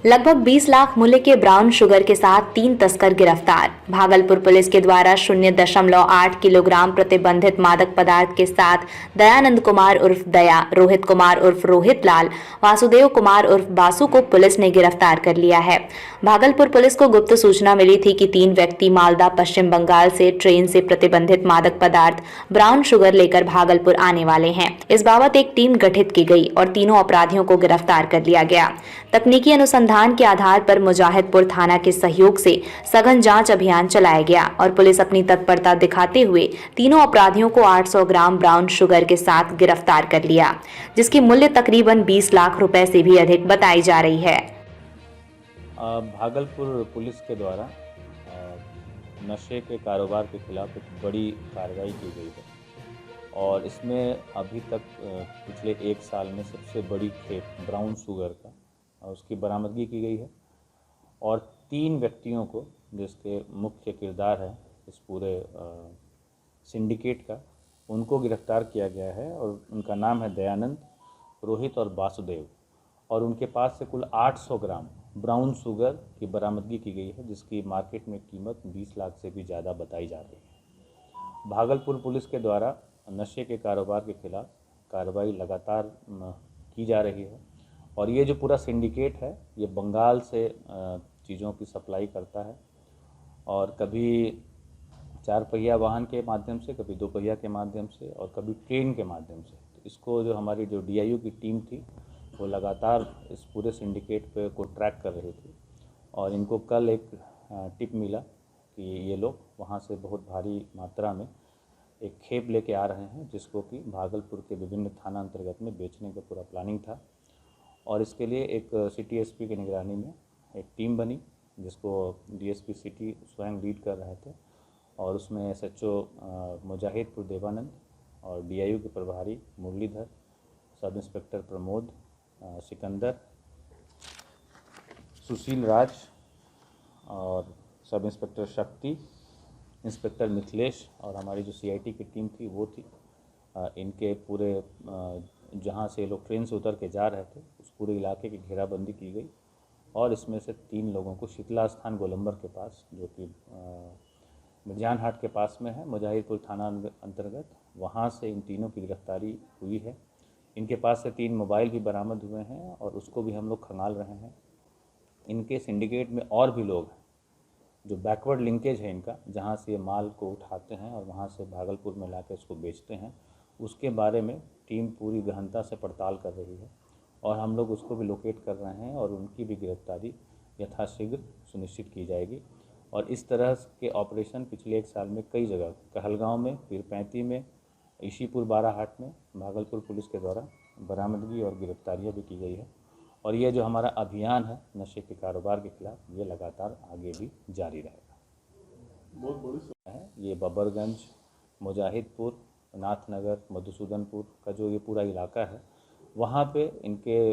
लगभग 20 लाख मूल्य के ब्राउन शुगर के साथ 3 तस्कर गिरफ्तार। भागलपुर पुलिस के द्वारा 0.8 किलोग्राम प्रतिबंधित मादक पदार्थ के साथ दयानंद कुमार उर्फ दया, रोहित कुमार उर्फ रोहित लाल, वासुदेव कुमार उर्फ बासु को पुलिस ने गिरफ्तार कर लिया है। भागलपुर पुलिस को गुप्त सूचना मिली थी कि 3 व्यक्ति मालदा, पश्चिम बंगाल से ट्रेन से प्रतिबंधित मादक पदार्थ ब्राउन शुगर लेकर भागलपुर आने वाले हैं। इस बाबत एक टीम गठित की गई और तीनों अपराधियों को गिरफ्तार कर लिया गया। तकनीकी अनुसंधान के आधार पर मुजाहिदपुर थाना के सहयोग से सघन जांच अभियान चलाया गया और पुलिस अपनी तत्परता दिखाते हुए तीनों अपराधियों को 800 ग्राम ब्राउन शुगर के साथ गिरफ्तार कर लिया, जिसकी मूल्य तकरीबन 20 लाख रुपए से भी अधिक बताई जा रही है। भागलपुर पुलिस के द्वारा नशे के कारोबार के खिलाफ एक बड़ी कार्रवाई की गई है और इसमें अभी तक पिछले 1 साल में सबसे बड़ी खेप ब्राउन शुगर का उसकी बरामदगी की गई है और 3 व्यक्तियों को, जिसके मुख्य किरदार है इस पूरे सिंडिकेट का, उनको गिरफ्तार किया गया है और उनका नाम है दयानंद, रोहित और वासुदेव। और उनके पास से कुल 800 ग्राम ब्राउन शुगर की बरामदगी की गई है, जिसकी मार्केट में कीमत 20 लाख से भी ज़्यादा बताई जा रही है। भागलपुर पुलिस के द्वारा नशे के कारोबार के खिलाफ कार्रवाई लगातार की जा रही है और ये जो पूरा सिंडिकेट है ये बंगाल से चीज़ों की सप्लाई करता है और कभी 4 पहिया वाहन के माध्यम से, कभी 2 पहिया के माध्यम से और कभी ट्रेन के माध्यम से। तो इसको जो हमारी जो DIU की टीम थी वो लगातार इस पूरे सिंडिकेट पे को ट्रैक कर रही थी और इनको कल एक टिप मिला कि ये लोग वहाँ से बहुत भारी मात्रा में एक खेप लेके आ रहे हैं, जिसको कि भागलपुर के विभिन्न थाना अंतर्गत में बेचने का पूरा प्लानिंग था। और इसके लिए एक सिटी SP की निगरानी में एक टीम बनी, जिसको DSP सिटी स्वयं लीड कर रहे थे और उसमें SHO मुजाहिदपुर देवानंद और DIU के प्रभारी मुरलीधर, सब इंस्पेक्टर प्रमोद, सिकंदर, सुशील राज और सब इंस्पेक्टर शक्ति, इंस्पेक्टर मिथिलेश और हमारी जो CIT की टीम थी वो थी। इनके पूरे जहाँ से लोग ट्रेन से उतर के जा रहे थे उस पूरे इलाके की घेराबंदी की गई और इसमें से 3 लोगों को शीतला स्थान गोलंबर के पास, जो कि मिर्जान हाट के पास में है, मुजाहिदपुर थाना अंतर्गत, वहाँ से इन तीनों की गिरफ्तारी हुई है। इनके पास से 3 मोबाइल भी बरामद हुए हैं और उसको भी हम लोग खंगाल रहे हैं। इनके सिंडिकेट में और भी लोग हैं जो बैकवर्ड लिंकेज है इनका, जहाँ से ये माल को उठाते हैं और वहाँ से भागलपुर में लाकर इसको बेचते हैं, उसके बारे में टीम पूरी गहनता से पड़ताल कर रही है और हम लोग उसको भी लोकेट कर रहे हैं और उनकी भी गिरफ्तारी यथाशीघ्र सुनिश्चित की जाएगी। और इस तरह के ऑपरेशन पिछले 1 साल में कई जगह, कहलगांव में, पीरपैंती में, ईशीपुर बाराहाट में भागलपुर पुलिस के द्वारा बरामदगी और गिरफ्तारियाँ भी की गई है और ये जो हमारा अभियान है नशे के कारोबार के खिलाफ, ये लगातार आगे भी जारी रहेगा। बहुत बड़ी है ये बबरगंज, मुजाहिदपुर, नाथनगर, मधुसूदनपुर का जो ये पूरा इलाका है, वहाँ पे इनके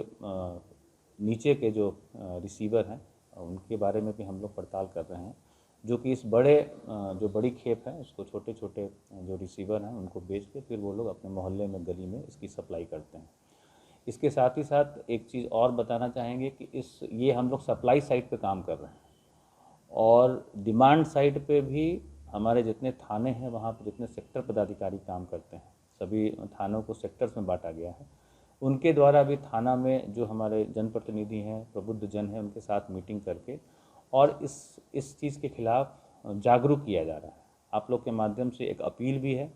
नीचे के जो रिसीवर हैं उनके बारे में भी हम लोग पड़ताल कर रहे हैं, जो कि इस बड़े जो बड़ी खेप है उसको छोटे छोटे जो रिसीवर हैं उनको बेच के फिर वो लोग अपने मोहल्ले में, गली में इसकी सप्लाई करते हैं। इसके साथ ही साथ एक चीज़ और बताना चाहेंगे कि ये हम लोग सप्लाई साइड पे काम कर रहे हैं और डिमांड साइड पे भी हमारे जितने थाने हैं वहाँ पर जितने सेक्टर पदाधिकारी काम करते हैं, सभी थानों को सेक्टर्स में बांटा गया है। उनके द्वारा भी थाना में जो हमारे जनप्रतिनिधि हैं, प्रबुद्ध जन हैं, उनके साथ मीटिंग करके और इस चीज़ के खिलाफ जागरूक किया जा रहा है। आप लोग के माध्यम से एक अपील भी है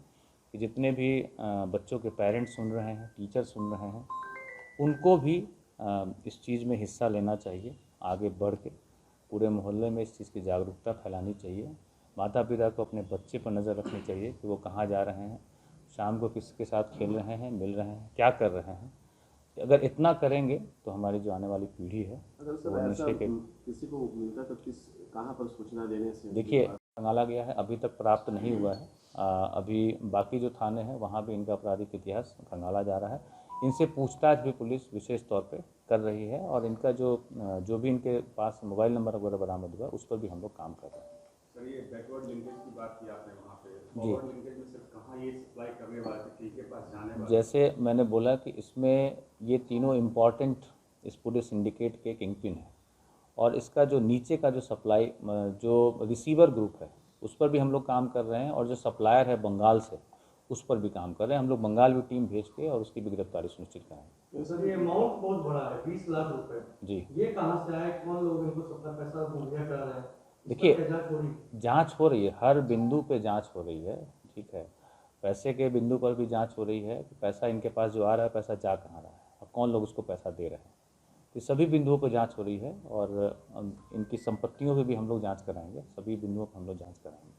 कि जितने भी बच्चों के पेरेंट्स सुन रहे हैं, टीचर सुन रहे हैं, उनको भी इस चीज़ में हिस्सा लेना चाहिए। आगे बढ़ के पूरे मोहल्ले में इस चीज़ की जागरूकता फैलानी चाहिए। माता पिता को अपने बच्चे पर नज़र रखनी चाहिए कि वो कहाँ जा रहे हैं, शाम को किसके साथ खेल रहे हैं, मिल रहे हैं, क्या कर रहे हैं। अगर इतना करेंगे तो हमारी जो आने वाली पीढ़ी है वो नशे के किसी को मिलता तो कहाँ पर सूचना देने से? देखिए, खंगाला गया है, अभी तक प्राप्त नहीं हुआ है। अभी बाकी जो थाने हैं वहाँ भी इनका आपराधिक इतिहास खंगाला जा रहा है। इनसे पूछताछ भी पुलिस विशेष तौर पे कर रही है और इनका जो भी इनके पास मोबाइल नंबर वगैरह बरामद हुआ उस पर भी हम लोग काम कर रहे हैं। सर, ये बैकवर्ड लिंकेज की बात की आपने वहाँ पे, फॉरवर्ड लिंकेज में सर कहाँ ये सप्लाई करने वाले थे, किसके पास जाने वाले? जैसे मैंने बोला कि इसमें ये तीनों इम्पॉर्टेंट इस पूरे सिंडिकेट के किंगपिन हैं और इसका जो नीचे का जो सप्लाई जो रिसीवर ग्रुप है उस पर भी हम लोग काम कर रहे हैं, और जो सप्लायर है बंगाल से उस पर भी काम कर रहे हैं। हम लोग बंगाल भी टीम भेज के और उसकी भी गिरफ्तारी सुनिश्चित कराएंगे। तो सर ये अमाउंट बहुत बड़ा है, 20 लाख रुपए। जी, ये कहाँ से आए, कौन लोग इनको सबका पैसा मुहैया करा रहे हैं? इस पर देखिए, क्या जांच हो रही है? जांच हो रही है, हर बिंदु पे जांच हो रही है। ठीक है, पैसे के बिंदु पर भी जांच हो रही है कि पैसा इनके पास जो आ रहा है पैसा जा कहाँ रहा है और कौन लोग उसको पैसा दे रहे हैं। तो सभी बिंदुओं पर जांच हो रही है, और इनकी संपत्तियों पे भी हम लोग जांच कराएंगे, सभी बिंदुओं पर हम लोग जांच कराएंगे।